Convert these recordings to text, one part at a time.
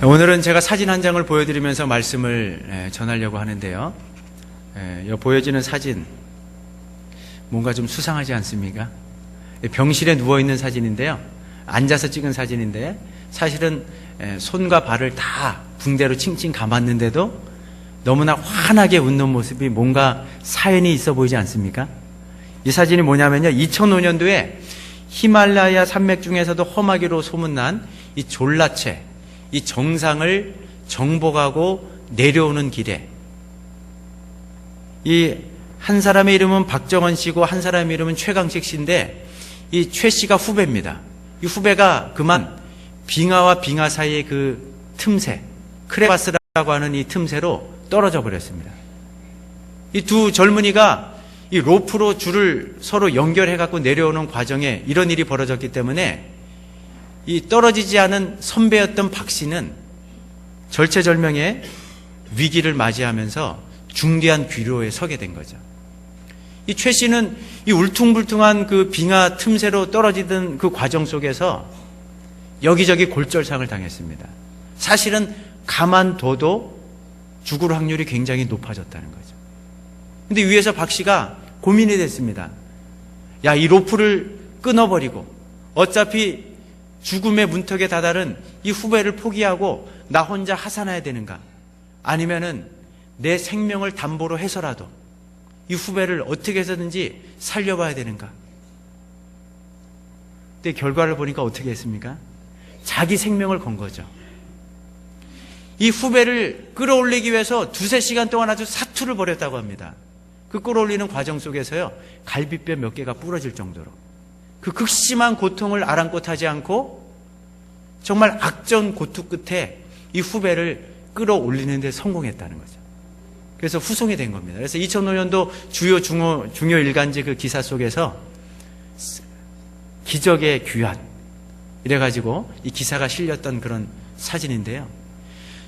오늘은 제가 사진 한 장을 보여드리면서 말씀을 전하려고 하는데요. 보여지는 사진 뭔가 좀 수상하지 않습니까? 병실에 누워있는 사진인데요. 앉아서 찍은 사진인데 사실은 손과 발을 다 붕대로 칭칭 감았는데도 너무나 환하게 웃는 모습이 뭔가 사연이 있어 보이지 않습니까? 이 사진이 뭐냐면요, 2005년도에 히말라야 산맥 중에서도 험하기로 소문난 이 졸라체, 이 정상을 정복하고 내려오는 길에 이 한 사람의 이름은 박정원 씨고 한 사람의 이름은 최강식 씨인데 이 최 씨가 후배입니다. 이 후배가 그만 빙하와 빙하 사이의 그 틈새, 크레바스라고 하는 이 틈새로 떨어져 버렸습니다. 이 두 젊은이가 이 로프로 줄을 서로 연결해 갖고 내려오는 과정에 이런 일이 벌어졌기 때문에 이 떨어지지 않은 선배였던 박 씨는 절체절명의 위기를 맞이하면서 중대한 귀로에 서게 된 거죠. 이 최 씨는 이 울퉁불퉁한 그 빙하 틈새로 떨어지던 그 과정 속에서 여기저기 골절상을 당했습니다. 사실은 가만둬도 죽을 확률이 굉장히 높아졌다는 거죠. 근데 위에서 박 씨가 고민이 됐습니다. 야, 이 로프를 끊어버리고 어차피 죽음의 문턱에 다다른 이 후배를 포기하고 나 혼자 하산해야 되는가? 아니면은 내 생명을 담보로 해서라도 이 후배를 어떻게 해서든지 살려봐야 되는가? 근데 결과를 보니까 어떻게 했습니까? 자기 생명을 건 거죠. 이 후배를 끌어올리기 위해서 2-3시간 동안 아주 사투를 벌였다고 합니다. 그 끌어올리는 과정 속에서요, 갈비뼈 몇 개가 부러질 정도로 그 극심한 고통을 아랑곳하지 않고 정말 악전고투 끝에 이 후배를 끌어올리는 데 성공했다는 거죠. 그래서 후송이 된 겁니다. 그래서 2005년도 주요 중요 일간지 그 기사 속에서 기적의 귀환 이래가지고 이 기사가 실렸던 그런 사진인데요.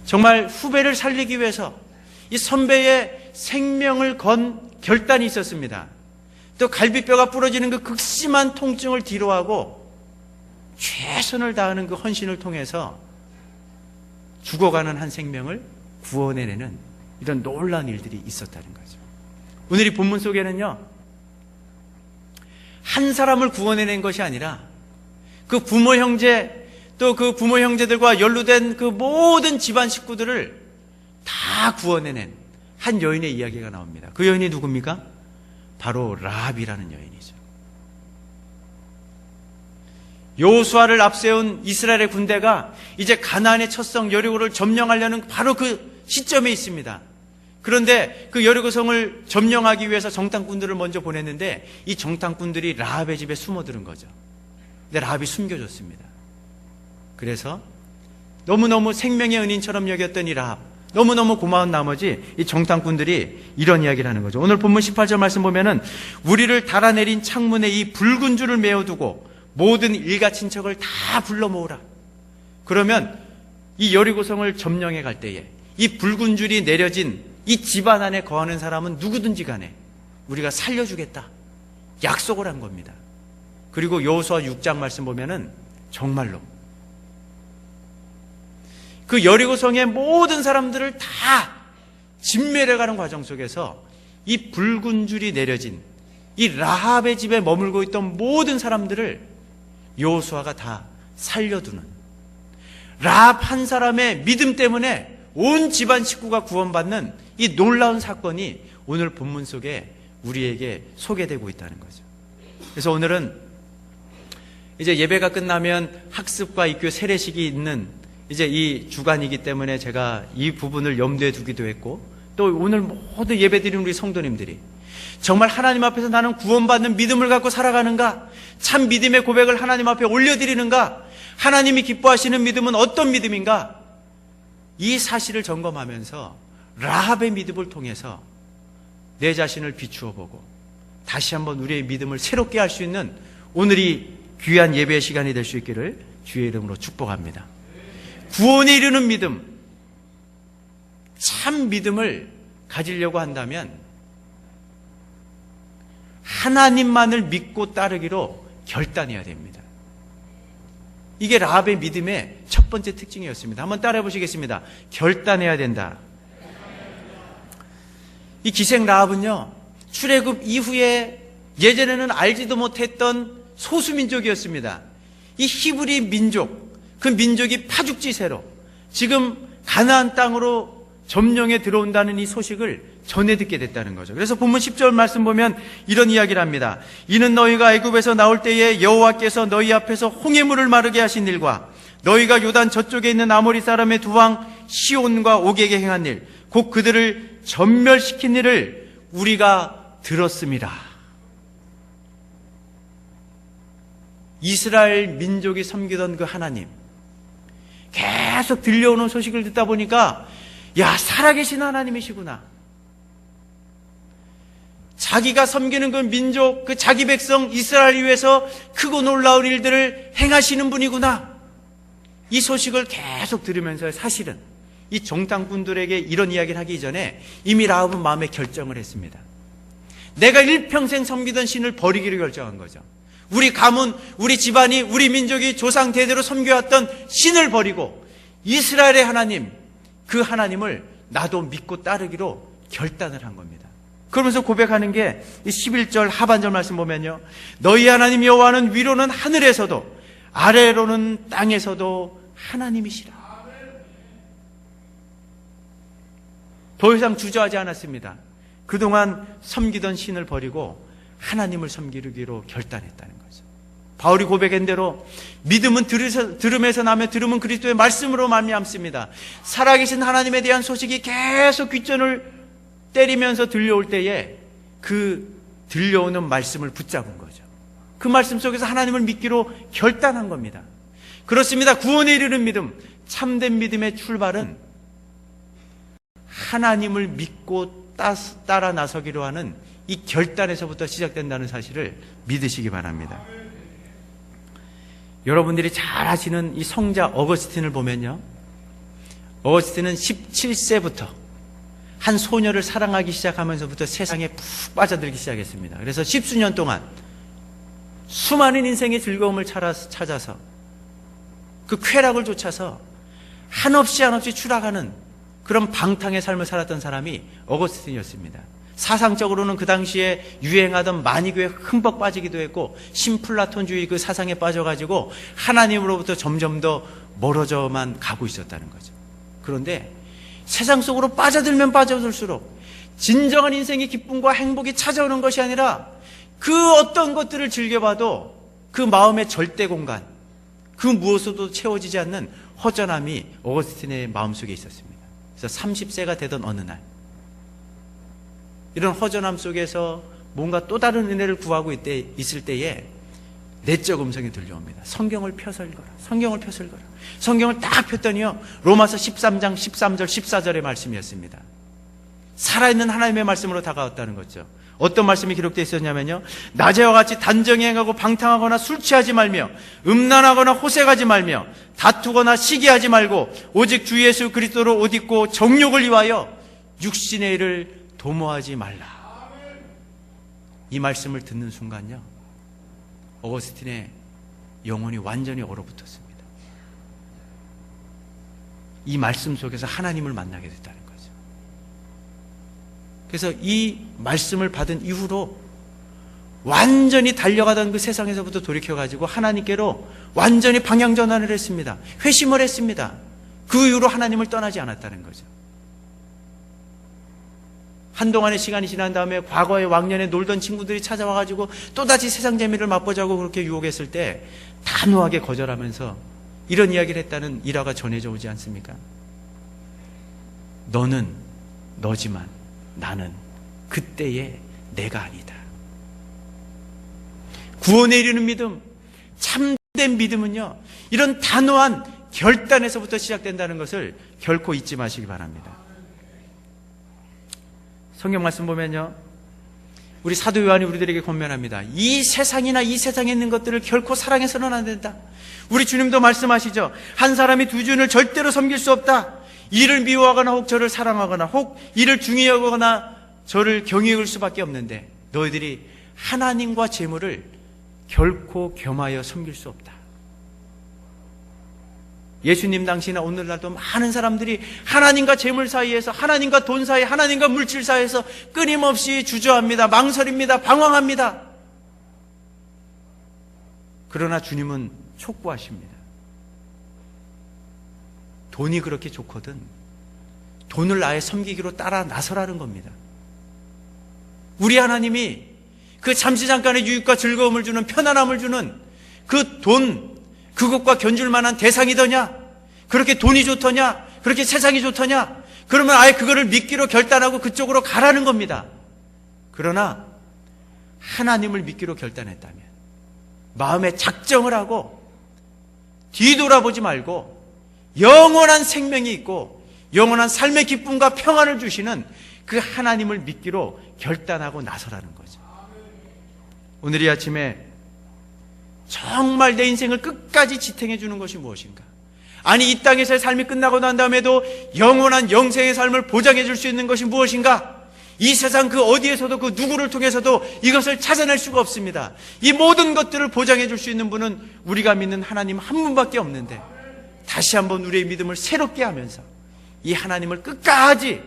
정말 후배를 살리기 위해서 이 선배의 생명을 건 결단이 있었습니다. 또 갈비뼈가 부러지는 그 극심한 통증을 뒤로하고 최선을 다하는 그 헌신을 통해서 죽어가는 한 생명을 구원해내는 이런 놀라운 일들이 있었다는 거죠. 오늘 이 본문 속에는요, 한 사람을 구원해낸 것이 아니라 그 부모 형제 또 그 부모 형제들과 연루된 그 모든 집안 식구들을 다 구원해낸 한 여인의 이야기가 나옵니다. 그 여인이 누굽니까? 바로 라합이라는 여인이죠. 여호수아를 앞세운 이스라엘의 군대가 이제 가나안의 첫성 여리고를 점령하려는 바로 그 시점에 있습니다. 그런데 그 여리고성을 점령하기 위해서 정탐꾼들을 먼저 보냈는데 이 정탐꾼들이 라합의 집에 숨어드는 거죠. 근데 라합이 숨겨줬습니다. 그래서 너무너무 생명의 은인처럼 여겼던 이 라합, 너무너무 고마운 나머지 이 정탐꾼들이 이런 이야기를 하는 거죠. 오늘 본문 18절 말씀 보면은 우리를 달아내린 창문에 이 붉은 줄을 메어두고 모든 일가 친척을 다 불러 모으라. 그러면 이 여리고성을 점령해 갈 때에 이 붉은 줄이 내려진 이 집안 안에 거하는 사람은 누구든지 간에 우리가 살려주겠다 약속을 한 겁니다. 그리고 여호수아 6장 말씀 보면은 정말로 그 여리고성의 모든 사람들을 다 진멸해가는 과정 속에서 이 붉은 줄이 내려진 이 라합의 집에 머물고 있던 모든 사람들을 여호수아가 다 살려두는, 라합 한 사람의 믿음 때문에 온 집안 식구가 구원받는 이 놀라운 사건이 오늘 본문 속에 우리에게 소개되고 있다는 거죠. 그래서 오늘은 이제 예배가 끝나면 학습과 입교 세례식이 있는 이제 이 주간이기 때문에 제가 이 부분을 염두에 두기도 했고, 또 오늘 모두 예배드리는 우리 성도님들이 정말 하나님 앞에서 나는 구원받는 믿음을 갖고 살아가는가? 참 믿음의 고백을 하나님 앞에 올려드리는가? 하나님이 기뻐하시는 믿음은 어떤 믿음인가? 이 사실을 점검하면서 라합의 믿음을 통해서 내 자신을 비추어 보고 다시 한번 우리의 믿음을 새롭게 할 수 있는 오늘이 귀한 예배의 시간이 될 수 있기를 주의 이름으로 축복합니다. 구원에 이르는 믿음, 참 믿음을 가지려고 한다면 하나님만을 믿고 따르기로 결단해야 됩니다. 이게 라합의 믿음의 첫 번째 특징이었습니다. 한번 따라해 보시겠습니다. 결단해야 된다. 이 기생 라합은요, 출애굽 이후에 예전에는 알지도 못했던 소수민족이었습니다. 이 히브리 민족, 그 민족이 파죽지세로 지금 가나안 땅으로 점령에 들어온다는 이 소식을 전해 듣게 됐다는 거죠. 그래서 본문 10절 말씀 보면 이런 이야기를 합니다. 이는 너희가 애굽에서 나올 때에 여호와께서 너희 앞에서 홍해물을 마르게 하신 일과 너희가 요단 저쪽에 있는 아모리 사람의 두 왕 시온과 옥에게 행한 일, 곧 그들을 전멸시킨 일을 우리가 들었습니다. 이스라엘 민족이 섬기던 그 하나님, 계속 들려오는 소식을 듣다 보니까 야, 살아계신 하나님이시구나. 자기가 섬기는 그 민족, 그 자기 백성 이스라엘 위해서 크고 놀라운 일들을 행하시는 분이구나. 이 소식을 계속 들으면서 사실은 이 정탐꾼들에게 이런 이야기를 하기 전에 이미 라합은 마음에 결정을 했습니다. 내가 일평생 섬기던 신을 버리기로 결정한 거죠. 우리 가문, 우리 집안이, 우리 민족이 조상 대대로 섬겨왔던 신을 버리고 이스라엘의 하나님, 그 하나님을 나도 믿고 따르기로 결단을 한 겁니다. 그러면서 고백하는 게 11절 하반절 말씀 보면요, 너희 하나님 여호와는 위로는 하늘에서도 아래로는 땅에서도 하나님이시라. 더 이상 주저하지 않았습니다. 그동안 섬기던 신을 버리고 하나님을 섬기기로 결단했다는 거죠. 바울이 고백한 대로 믿음은 들음에서 나며 들음은 그리스도의 말씀으로 말미암습니다. 살아계신 하나님에 대한 소식이 계속 귓전을 때리면서 들려올 때에 그 들려오는 말씀을 붙잡은 거죠. 그 말씀 속에서 하나님을 믿기로 결단한 겁니다. 그렇습니다. 구원에 이르는 믿음, 참된 믿음의 출발은 하나님을 믿고 따라 나서기로 하는 이 결단에서부터 시작된다는 사실을 믿으시기 바랍니다. 여러분들이 잘 아시는 이 성자 어거스틴을 보면요, 어거스틴은 17세부터 한 소녀를 사랑하기 시작하면서부터 세상에 푹 빠져들기 시작했습니다. 그래서 10수년 동안 수많은 인생의 즐거움을 찾아서 그 쾌락을 쫓아서 한없이 추락하는 그런 방탕의 삶을 살았던 사람이 어거스틴이었습니다. 사상적으로는 그 당시에 유행하던 마니교에 흠뻑 빠지기도 했고 신플라톤주의 그 사상에 빠져가지고 하나님으로부터 점점 더 멀어져만 가고 있었다는 거죠. 그런데 세상 속으로 빠져들면 빠져들수록 진정한 인생의 기쁨과 행복이 찾아오는 것이 아니라 그 어떤 것들을 즐겨봐도 그 마음의 절대 공간, 그 무엇으로도 채워지지 않는 허전함이 어거스틴의 마음속에 있었습니다. 그래서 30세가 되던 어느 날, 이런 허전함 속에서 뭔가 또 다른 은혜를 구하고 있을 때에 내적 음성이 들려옵니다. 성경을 펴서 읽어라. 성경을 펴서 읽어라. 성경을 딱 폈더니요, 로마서 13장 13절 14절의 말씀이었습니다. 살아있는 하나님의 말씀으로 다가왔다는 거죠. 어떤 말씀이 기록되어 있었냐면요, 낮에와 같이 단정히 행하고 방탕하거나 술 취하지 말며 음란하거나 호색하지 말며 다투거나 시기하지 말고 오직 주 예수 그리스도로 옷 입고 정욕을 위하여 육신의 일을 도모하지 말라. 이 말씀을 듣는 순간요, 어거스틴의 영혼이 완전히 얼어붙었습니다. 이 말씀 속에서 하나님을 만나게 됐다는 거죠. 그래서 이 말씀을 받은 이후로 완전히 달려가던 그 세상에서부터 돌이켜가지고 하나님께로 완전히 방향 전환을 했습니다. 회심을 했습니다. 그 이후로 하나님을 떠나지 않았다는 거죠. 한동안의 시간이 지난 다음에 과거의 왕년에 놀던 친구들이 찾아와가지고 또다시 세상 재미를 맛보자고 그렇게 유혹했을 때 단호하게 거절하면서 이런 이야기를 했다는 일화가 전해져 오지 않습니까? 너는 너지만 나는 그때의 내가 아니다. 구원에 이르는 믿음, 참된 믿음은요, 이런 단호한 결단에서부터 시작된다는 것을 결코 잊지 마시기 바랍니다. 성경 말씀 보면요, 우리 사도 요한이 우리들에게 권면합니다. 이 세상이나 이 세상에 있는 것들을 결코 사랑해서는 안 된다. 우리 주님도 말씀하시죠. 한 사람이 두 주인을 절대로 섬길 수 없다. 이를 미워하거나 혹 저를 사랑하거나 혹 이를 중요하거나 저를 경외할 수밖에 없는데 너희들이 하나님과 재물을 결코 겸하여 섬길 수 없다. 예수님 당시나 오늘날도 많은 사람들이 하나님과 재물 사이에서, 하나님과 돈 사이, 하나님과 물질 사이에서 끊임없이 주저합니다. 망설입니다. 방황합니다. 그러나 주님은 촉구하십니다. 돈이 그렇게 좋거든 돈을 나의 섬기기로 따라 나서라는 겁니다. 우리 하나님이 그 잠시 잠깐의 유익과 즐거움을 주는, 편안함을 주는 그 돈, 그것과 견줄 만한 대상이더냐? 그렇게 돈이 좋더냐? 그렇게 세상이 좋더냐? 그러면 아예 그거를 믿기로 결단하고 그쪽으로 가라는 겁니다. 그러나 하나님을 믿기로 결단했다면, 마음에 작정을 하고 뒤돌아보지 말고 영원한 생명이 있고 영원한 삶의 기쁨과 평안을 주시는 그 하나님을 믿기로 결단하고 나서라는 거죠. 오늘 이 아침에 정말 내 인생을 끝까지 지탱해 주는 것이 무엇인가? 아니, 이 땅에서의 삶이 끝나고 난 다음에도 영원한 영생의 삶을 보장해 줄 수 있는 것이 무엇인가? 이 세상 그 어디에서도 그 누구를 통해서도 이것을 찾아낼 수가 없습니다. 이 모든 것들을 보장해 줄 수 있는 분은 우리가 믿는 하나님 한 분밖에 없는데, 다시 한번 우리의 믿음을 새롭게 하면서 이 하나님을 끝까지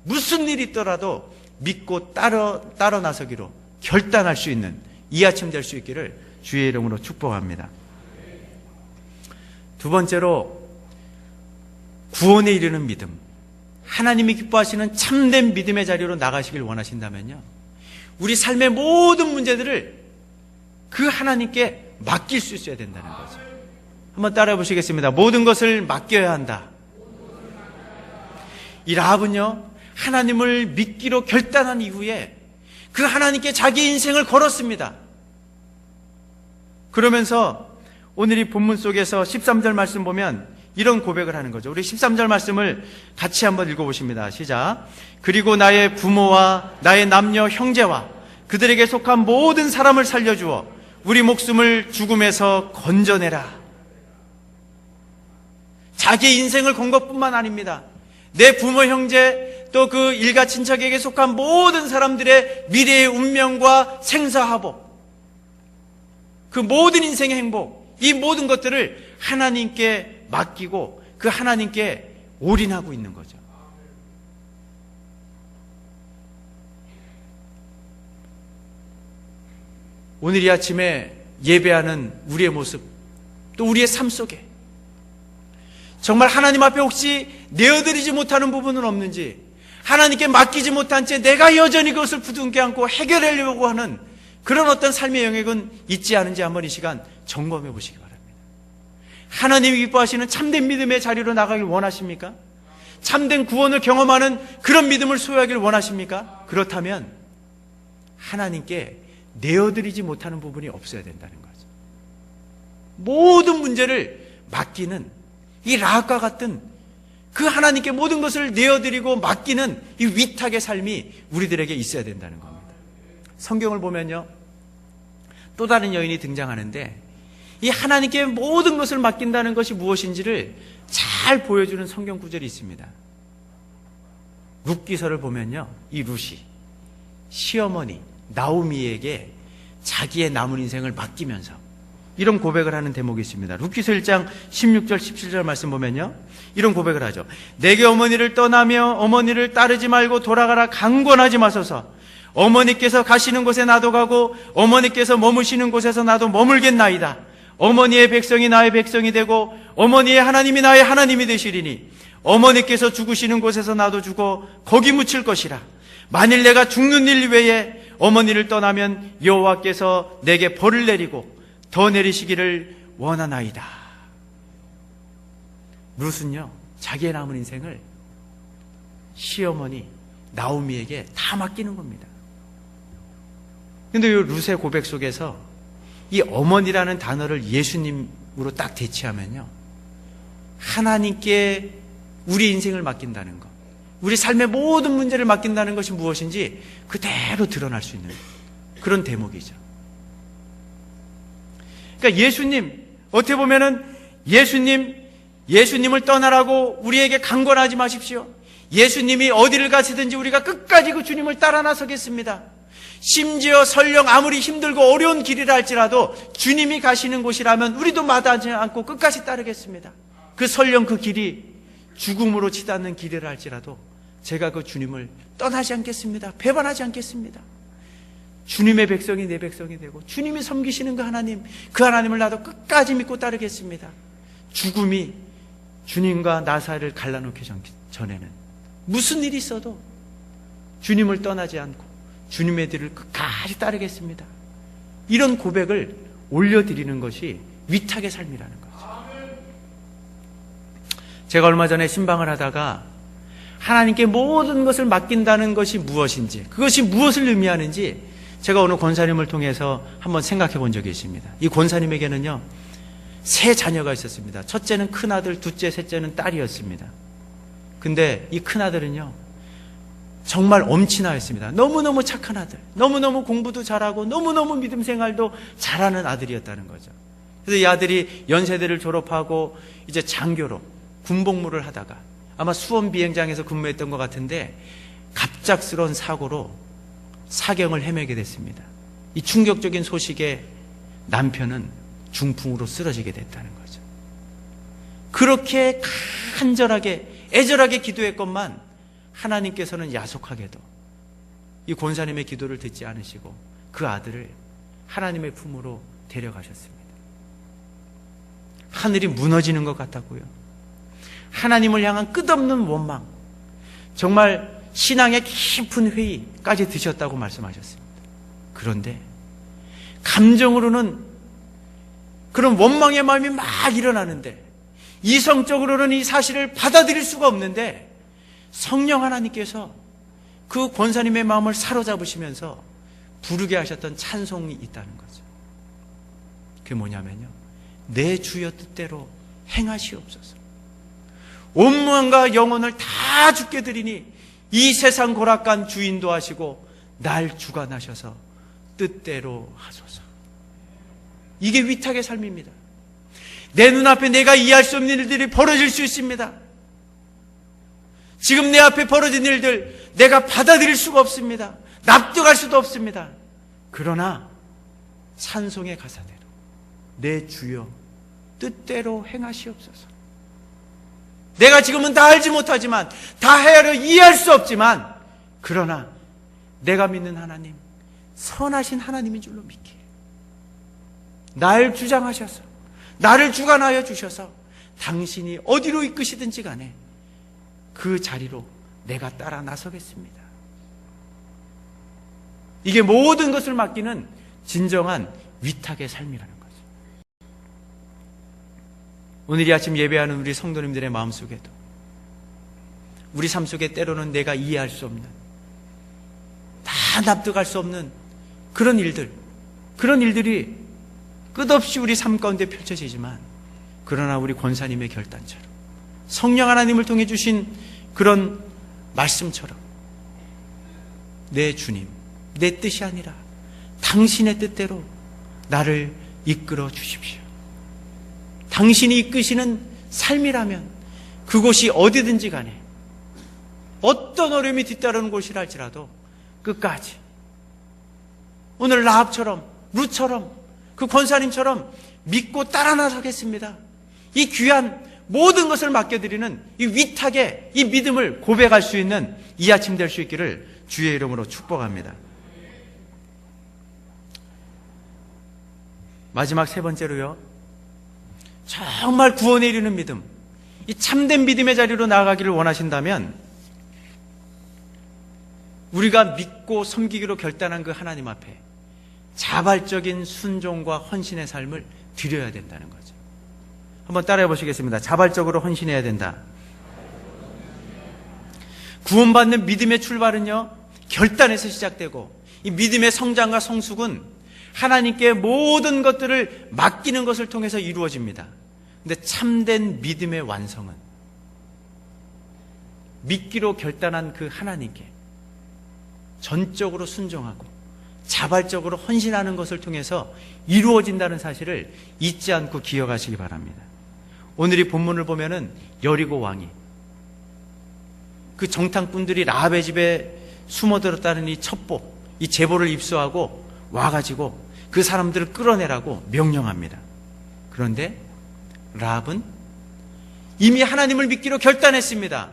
무슨 일이 있더라도 믿고 따라 나서기로 결단할 수 있는 이 아침 될 수 있기를 주의 이름으로 축복합니다. 두 번째로, 구원에 이르는 믿음, 하나님이 기뻐하시는 참된 믿음의 자리로 나가시길 원하신다면요, 우리 삶의 모든 문제들을 그 하나님께 맡길 수 있어야 된다는 거죠. 한번 따라해 보시겠습니다. 모든 것을 맡겨야 한다. 이 라합은요, 하나님을 믿기로 결단한 이후에 그 하나님께 자기 인생을 걸었습니다. 그러면서 오늘 이 본문 속에서 13절 말씀 보면 이런 고백을 하는 거죠. 우리 13절 말씀을 같이 한번 읽어보십니다. 시작. 그리고 나의 부모와 나의 남녀 형제와 그들에게 속한 모든 사람을 살려주어 우리 목숨을 죽음에서 건져내라. 자기 인생을 건 것뿐만 아닙니다. 내 부모 형제 또 그 일가 친척에게 속한 모든 사람들의 미래의 운명과 생사화복, 그 모든 인생의 행복, 이 모든 것들을 하나님께 맡기고 그 하나님께 올인하고 있는 거죠. 오늘 이 아침에 예배하는 우리의 모습, 또 우리의 삶 속에 정말 하나님 앞에 혹시 내어드리지 못하는 부분은 없는지, 하나님께 맡기지 못한 채 내가 여전히 그것을 부둥켜 안고 해결하려고 하는 그런 어떤 삶의 영역은 있지 않은지 한번 이 시간 점검해 보시기 바랍니다. 하나님이 기뻐하시는 참된 믿음의 자리로 나가길 원하십니까? 참된 구원을 경험하는 그런 믿음을 소유하길 원하십니까? 그렇다면 하나님께 내어드리지 못하는 부분이 없어야 된다는 거죠. 모든 문제를 맡기는, 이 라합과 같은 그 하나님께 모든 것을 내어드리고 맡기는 이 위탁의 삶이 우리들에게 있어야 된다는 겁니다. 성경을 보면요, 또 다른 여인이 등장하는데 이 하나님께 모든 것을 맡긴다는 것이 무엇인지를 잘 보여주는 성경 구절이 있습니다. 룻기서를 보면요, 이 룻이 시어머니 나오미에게 자기의 남은 인생을 맡기면서 이런 고백을 하는 대목이 있습니다. 룻기서 1장 16절 17절 말씀 보면요, 이런 고백을 하죠. 내게 어머니를 떠나며 어머니를 따르지 말고 돌아가라. 강권하지 마소서. 어머니께서 가시는 곳에 나도 가고 어머니께서 머무시는 곳에서 나도 머물겠나이다. 어머니의 백성이 나의 백성이 되고 어머니의 하나님이 나의 하나님이 되시리니 어머니께서 죽으시는 곳에서 나도 죽어 거기 묻힐 것이라. 만일 내가 죽는 일 외에 어머니를 떠나면 여호와께서 내게 벌을 내리고 더 내리시기를 원하나이다. 룻은요, 자기의 남은 인생을 시어머니 나오미에게 다 맡기는 겁니다. 그런데 이 룻의 고백 속에서 이 어머니라는 단어를 예수님으로 딱 대치하면요, 하나님께 우리 인생을 맡긴다는 것, 우리 삶의 모든 문제를 맡긴다는 것이 무엇인지 그대로 드러날 수 있는 그런 대목이죠. 그러니까 예수님, 어떻게 보면은 예수님을 떠나라고 우리에게 강권하지 마십시오. 예수님이 어디를 가시든지 우리가 끝까지 그 주님을 따라 나서겠습니다. 심지어 설령 아무리 힘들고 어려운 길이라 할지라도 주님이 가시는 곳이라면 우리도 마다하지 않고 끝까지 따르겠습니다. 그 설령 그 길이 죽음으로 치닫는 길이라 할지라도 제가 그 주님을 떠나지 않겠습니다. 배반하지 않겠습니다. 주님의 백성이 내 백성이 되고 주님이 섬기시는 그 하나님을 나도 끝까지 믿고 따르겠습니다. 죽음이 주님과 나 사이를 갈라놓기 전에는 무슨 일이 있어도 주님을 떠나지 않고 주님의 뒤를 끝까지 따르겠습니다. 이런 고백을 올려드리는 것이 위탁의 삶이라는 거죠. 제가 얼마 전에 신방을 하다가 하나님께 모든 것을 맡긴다는 것이 무엇인지, 그것이 무엇을 의미하는지 제가 오늘 권사님을 통해서 한번 생각해 본 적이 있습니다. 이 권사님에게는요, 세 자녀가 있었습니다. 첫째는 큰아들, 둘째, 셋째는 딸이었습니다. 근데 이 큰아들은요, 정말 엄친아였습니다. 너무너무 착한 아들, 너무너무 공부도 잘하고 너무너무 믿음 생활도 잘하는 아들이었다는 거죠. 그래서 이 아들이 연세대를 졸업하고 이제 장교로 군복무를 하다가 아마 수원 비행장에서 근무했던 것 같은데 갑작스러운 사고로 사경을 헤매게 됐습니다. 이 충격적인 소식에 남편은 중풍으로 쓰러지게 됐다는 거죠. 그렇게 간절하게 애절하게 기도했건만 하나님께서는 야속하게도 이 권사님의 기도를 듣지 않으시고 그 아들을 하나님의 품으로 데려가셨습니다. 하늘이 무너지는 것 같았고요, 하나님을 향한 끝없는 원망, 정말 신앙의 깊은 회의까지 드셨다고 말씀하셨습니다. 그런데 감정으로는 그런 원망의 마음이 막 일어나는데 이성적으로는 이 사실을 받아들일 수가 없는데 성령 하나님께서 그 권사님의 마음을 사로잡으시면서 부르게 하셨던 찬송이 있다는 거죠. 그게 뭐냐면요, 내 주여 뜻대로 행하시옵소서. 온몸과 영혼을 다 주께 드리니 이 세상 고락간 주인도 하시고 날 주관하셔서 뜻대로 하소서. 이게 위탁의 삶입니다. 내 눈앞에 내가 이해할 수 없는 일들이 벌어질 수 있습니다. 지금 내 앞에 벌어진 일들 내가 받아들일 수가 없습니다. 납득할 수도 없습니다. 그러나 찬송의 가사대로 내 주여 뜻대로 행하시옵소서. 내가 지금은 다 알지 못하지만, 다 헤아려 이해할 수 없지만, 그러나 내가 믿는 하나님, 선하신 하나님인 줄로 믿기에 날 주장하셔서 나를 주관하여 주셔서 당신이 어디로 이끄시든지 간에 그 자리로 내가 따라 나서겠습니다. 이게 모든 것을 맡기는 진정한 위탁의 삶이라는 거죠. 오늘 이 아침 예배하는 우리 성도님들의 마음속에도 우리 삶 속에 때로는 내가 이해할 수 없는, 다 납득할 수 없는 그런 일들이 끝없이 우리 삶 가운데 펼쳐지지만, 그러나 우리 권사님의 결단처럼 성령 하나님을 통해 주신 그런 말씀처럼 내 주님, 내 뜻이 아니라 당신의 뜻대로 나를 이끌어 주십시오. 당신이 이끄시는 삶이라면 그곳이 어디든지 간에 어떤 어려움이 뒤따르는 곳이라 할지라도 끝까지 오늘 라합처럼, 룻처럼, 그 권사님처럼 믿고 따라 나서겠습니다. 이 귀한 모든 것을 맡겨드리는 이 위탁의 이 믿음을 고백할 수 있는 이 아침 될 수 있기를 주의 이름으로 축복합니다. 마지막 세 번째로요, 정말 구원에 이르는 믿음, 이 참된 믿음의 자리로 나아가기를 원하신다면 우리가 믿고 섬기기로 결단한 그 하나님 앞에 자발적인 순종과 헌신의 삶을 드려야 된다는 거죠. 한번 따라해 보시겠습니다. 자발적으로 헌신해야 된다. 구원받는 믿음의 출발은요, 결단에서 시작되고, 이 믿음의 성장과 성숙은 하나님께 모든 것들을 맡기는 것을 통해서 이루어집니다. 근데 참된 믿음의 완성은 믿기로 결단한 그 하나님께 전적으로 순종하고 자발적으로 헌신하는 것을 통해서 이루어진다는 사실을 잊지 않고 기억하시기 바랍니다. 오늘 이 본문을 보면은 여리고 왕이 그 정탐꾼들이 라합의 집에 숨어들었다는 이 첩보, 이 제보를 입수하고 와가지고 그 사람들을 끌어내라고 명령합니다. 그런데 라합은 이미 하나님을 믿기로 결단했습니다.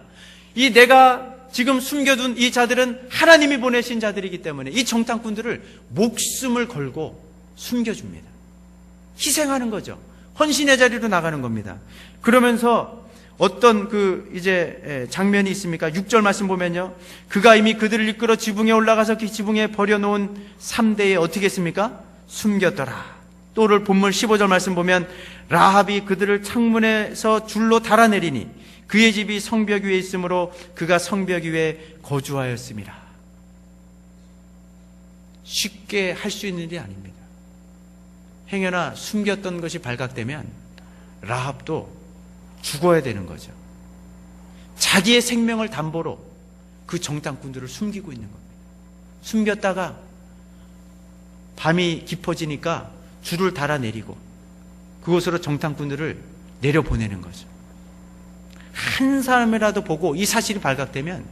이 내가 지금 숨겨둔 이 자들은 하나님이 보내신 자들이기 때문에 이 정탐꾼들을 목숨을 걸고 숨겨줍니다. 희생하는 거죠. 헌신의 자리로 나가는 겁니다. 그러면서 어떤 이제 장면이 있습니까? 6절 말씀 보면요. 그가 이미 그들을 이끌어 지붕에 올라가서 그 지붕에 버려놓은 3대에 어떻게 했습니까? 숨겼더라. 또를 본문 15절 말씀 보면 라합이 그들을 창문에서 줄로 달아내리니 그의 집이 성벽 위에 있으므로 그가 성벽 위에 거주하였음이라. 쉽게 할 수 있는 일이 아닙니다. 행여나 숨겼던 것이 발각되면 라합도 죽어야 되는 거죠. 자기의 생명을 담보로 그 정탐꾼들을 숨기고 있는 겁니다. 숨겼다가 밤이 깊어지니까 줄을 달아내리고 그곳으로 정탐꾼들을 내려보내는 거죠. 한 사람이라도 보고 이 사실이 발각되면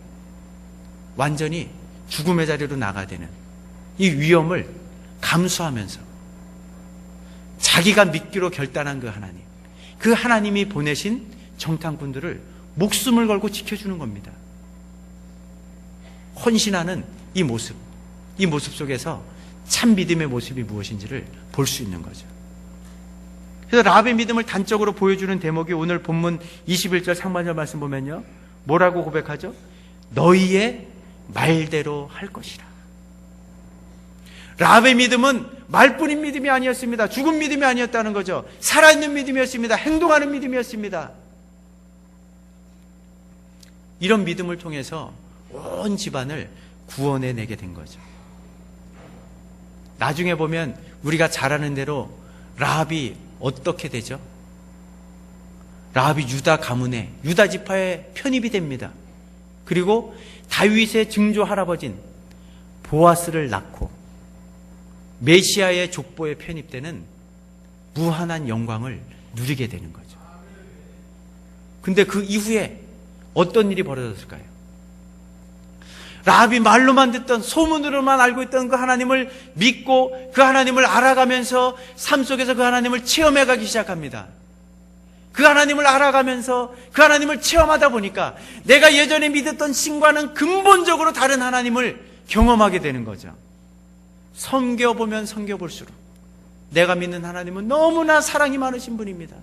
완전히 죽음의 자리로 나가야 되는 이 위험을 감수하면서 자기가 믿기로 결단한 그 하나님이 보내신 정탐꾼들을 목숨을 걸고 지켜주는 겁니다. 헌신하는 이 모습 속에서 참 믿음의 모습이 무엇인지를 볼 수 있는 거죠. 그래서 라합의 믿음을 단적으로 보여주는 대목이 오늘 본문 21절 상반절 말씀 보면요. 뭐라고 고백하죠? 너희의 말대로 할 것이라. 라합의 믿음은 말뿐인 믿음이 아니었습니다. 죽은 믿음이 아니었다는 거죠. 살아있는 믿음이었습니다. 행동하는 믿음이었습니다. 이런 믿음을 통해서 온 집안을 구원해내게 된 거죠. 나중에 보면 우리가 잘 아는 대로 라합이 어떻게 되죠? 라합이 유다 가문의 유다 지파에 편입이 됩니다. 그리고 다윗의 증조 할아버진 보아스를 낳고 메시아의 족보에 편입되는 무한한 영광을 누리게 되는 거죠. 근데 그 이후에 어떤 일이 벌어졌을까요? 라합이 말로만 듣던 소문으로만 알고 있던 그 하나님을 믿고 그 하나님을 알아가면서 삶 속에서 그 하나님을 체험해가기 시작합니다. 그 하나님을 알아가면서 그 하나님을 체험하다 보니까 내가 예전에 믿었던 신과는 근본적으로 다른 하나님을 경험하게 되는 거죠. 섬겨보면 섬겨볼수록 내가 믿는 하나님은 너무나 사랑이 많으신 분입니다.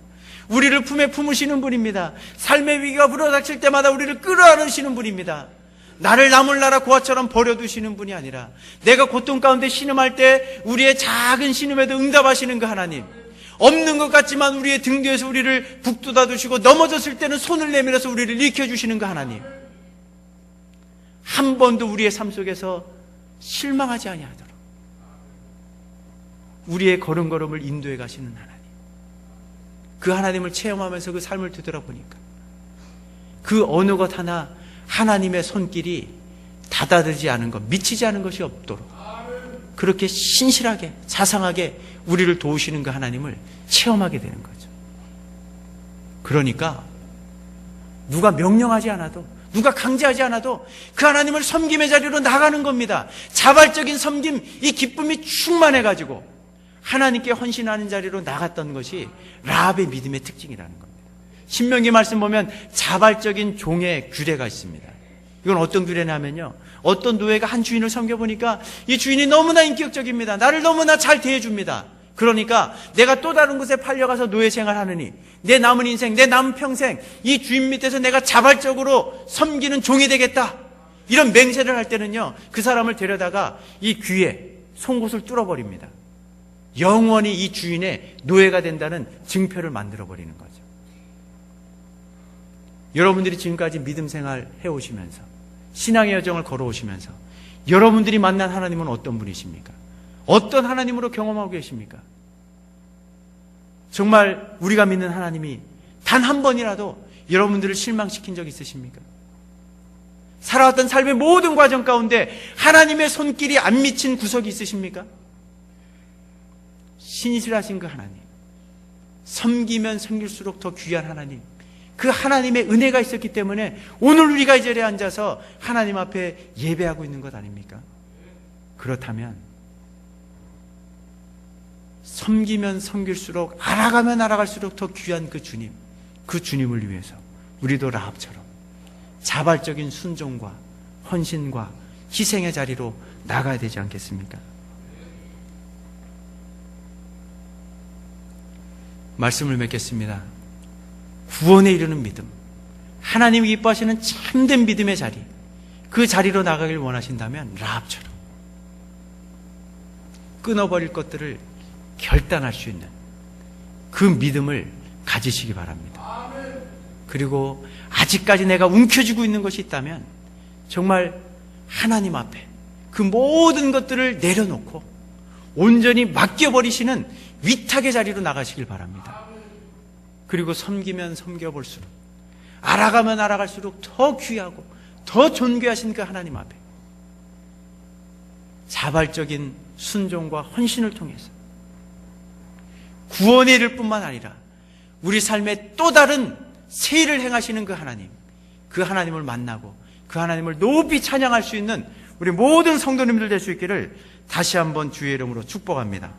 우리를 품에 품으시는 분입니다. 삶의 위기가 불어닥칠 때마다 우리를 끌어안으시는 분입니다. 나를 나물 나라 고아처럼 버려두시는 분이 아니라 내가 고통 가운데 신음할 때 우리의 작은 신음에도 응답하시는 그 하나님, 없는 것 같지만 우리의 등 뒤에서 우리를 북돋아 두시고 넘어졌을 때는 손을 내밀어서 우리를 일으켜주시는 그 하나님, 한 번도 우리의 삶 속에서 실망하지 아니하도록 우리의 걸음걸음을 인도해 가시는 하나님, 그 하나님을 체험하면서 그 삶을 되돌아보니까 그 어느 것 하나 하나님의 손길이 닫아들지 않은 것, 미치지 않은 것이 없도록 그렇게 신실하게 자상하게 우리를 도우시는 그 하나님을 체험하게 되는 거죠. 그러니까 누가 명령하지 않아도, 누가 강제하지 않아도 그 하나님을 섬김의 자리로 나가는 겁니다. 자발적인 섬김, 이 기쁨이 충만해가지고 하나님께 헌신하는 자리로 나갔던 것이 라합의 믿음의 특징이라는 겁니다. 신명기 말씀 보면 자발적인 종의 규례가 있습니다. 이건 어떤 규례냐면요, 어떤 노예가 한 주인을 섬겨보니까 이 주인이 너무나 인격적입니다. 나를 너무나 잘 대해줍니다. 그러니까 내가 또 다른 곳에 팔려가서 노예 생활하느니 내 남은 인생, 내 남은 평생 이 주인 밑에서 내가 자발적으로 섬기는 종이 되겠다, 이런 맹세를 할 때는요, 그 사람을 데려다가 이 귀에 송곳을 뚫어버립니다. 영원히 이 주인의 노예가 된다는 증표를 만들어버리는 거죠. 여러분들이 지금까지 믿음 생활 해오시면서 신앙의 여정을 걸어오시면서 여러분들이 만난 하나님은 어떤 분이십니까? 어떤 하나님으로 경험하고 계십니까? 정말 우리가 믿는 하나님이 단 한 번이라도 여러분들을 실망시킨 적 있으십니까? 살아왔던 삶의 모든 과정 가운데 하나님의 손길이 안 미친 구석이 있으십니까? 신실하신 그 하나님, 섬기면 섬길수록 더 귀한 하나님, 그 하나님의 은혜가 있었기 때문에 오늘 우리가 이 자리에 앉아서 하나님 앞에 예배하고 있는 것 아닙니까? 그렇다면 섬기면 섬길수록, 알아가면 알아갈수록 더 귀한 그 주님, 그 주님을 위해서 우리도 라합처럼 자발적인 순종과 헌신과 희생의 자리로 나가야 되지 않겠습니까? 말씀을 맺겠습니다. 구원에 이르는 믿음, 하나님이 기뻐하시는 참된 믿음의 자리, 그 자리로 나가길 원하신다면 라합처럼 끊어버릴 것들을 결단할 수 있는 그 믿음을 가지시기 바랍니다. 그리고 아직까지 내가 움켜쥐고 있는 것이 있다면 정말 하나님 앞에 그 모든 것들을 내려놓고 온전히 맡겨버리시는 위탁의 자리로 나가시길 바랍니다. 그리고 섬기면 섬겨볼수록, 알아가면 알아갈수록 더 귀하고 더 존귀하신 그 하나님 앞에 자발적인 순종과 헌신을 통해서 구원에 이를 뿐만 아니라 우리 삶에 또 다른 새 일을 행하시는 그 하나님, 그 하나님을 만나고 그 하나님을 높이 찬양할 수 있는 우리 모든 성도님들 될 수 있기를 다시 한번 주의 이름으로 축복합니다.